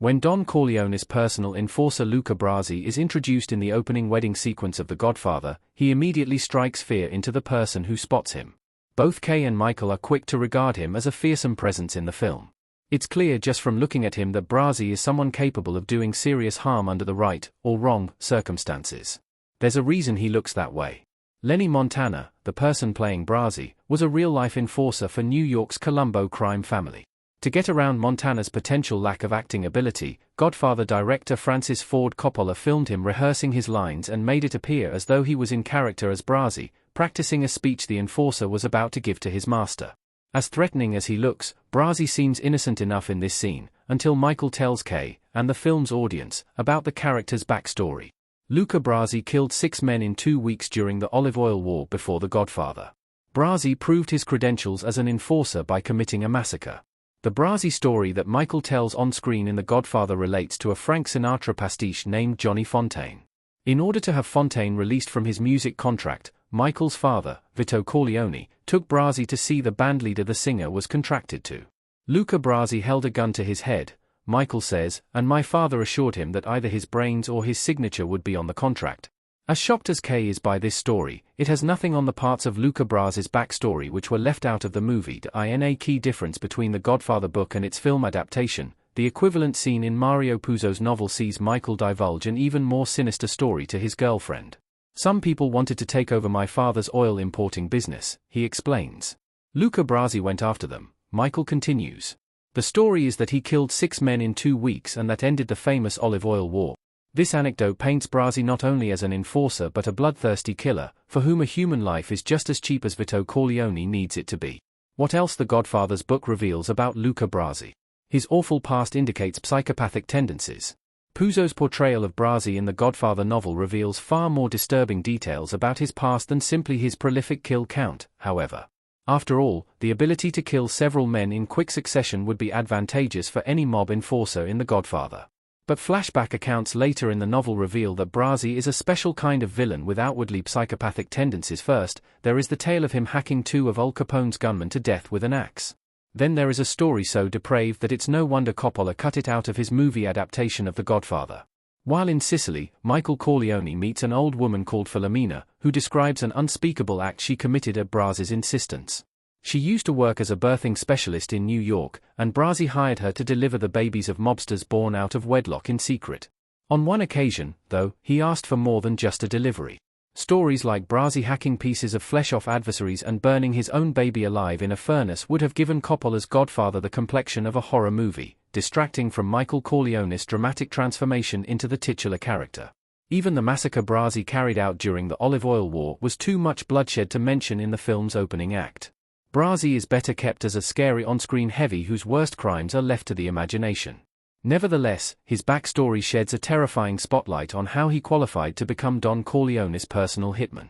When Don Corleone's personal enforcer Luca Brasi is introduced in the opening wedding sequence of The Godfather, he immediately strikes fear into the person who spots him. Both Kay and Michael are quick to regard him as a fearsome presence in the film. It's clear just from looking at him that Brasi is someone capable of doing serious harm under the right, or wrong, circumstances. There's a reason he looks that way. Lenny Montana, the person playing Brasi, was a real-life enforcer for New York's Colombo crime family. To get around Montana's potential lack of acting ability, Godfather director Francis Ford Coppola filmed him rehearsing his lines and made it appear as though he was in character as Brasi, practicing a speech the enforcer was about to give to his master. As threatening as he looks, Brasi seems innocent enough in this scene, until Michael tells Kay, and the film's audience, about the character's backstory. Luca Brasi killed 6 men in 2 weeks during the Olive Oil War before The Godfather. Brasi proved his credentials as an enforcer by committing a massacre. The Brasi story that Michael tells on screen in The Godfather relates to a Frank Sinatra pastiche named Johnny Fontaine. In order to have Fontaine released from his music contract, Michael's father, Vito Corleone, took Brasi to see the bandleader the singer was contracted to. Luca Brasi held a gun to his head, Michael says, and my father assured him that either his brains or his signature would be on the contract. As shocked as Kay is by this story, it has nothing on the parts of Luca Brasi's backstory which were left out of the movie. A key difference between The Godfather book and its film adaptation, the equivalent scene in Mario Puzo's novel sees Michael divulge an even more sinister story to his girlfriend. Some people wanted to take over my father's oil importing business, he explains. Luca Brasi went after them, Michael continues. The story is that he killed 6 men in 2 weeks and that ended the famous Olive Oil War. This anecdote paints Brasi not only as an enforcer but a bloodthirsty killer, for whom a human life is just as cheap as Vito Corleone needs it to be. What else The Godfather's book reveals about Luca Brasi? His awful past indicates psychopathic tendencies. Puzo's portrayal of Brasi in the Godfather novel reveals far more disturbing details about his past than simply his prolific kill count, however. After all, the ability to kill several men in quick succession would be advantageous for any mob enforcer in The Godfather. But flashback accounts later in the novel reveal that Brasi is a special kind of villain with outwardly psychopathic tendencies. First, there is the tale of him hacking 2 of Al Capone's gunmen to death with an axe. Then there is a story so depraved that it's no wonder Coppola cut it out of his movie adaptation of The Godfather. While in Sicily, Michael Corleone meets an old woman called Filomena, who describes an unspeakable act she committed at Brasi's insistence. She used to work as a birthing specialist in New York, and Brasi hired her to deliver the babies of mobsters born out of wedlock in secret. On one occasion, though, he asked for more than just a delivery. Stories like Brasi hacking pieces of flesh off adversaries and burning his own baby alive in a furnace would have given Coppola's Godfather the complexion of a horror movie, distracting from Michael Corleone's dramatic transformation into the titular character. Even the massacre Brasi carried out during the Olive Oil War was too much bloodshed to mention in the film's opening act. Brasi is better kept as a scary on-screen heavy whose worst crimes are left to the imagination. Nevertheless, his backstory sheds a terrifying spotlight on how he qualified to become Don Corleone's personal hitman.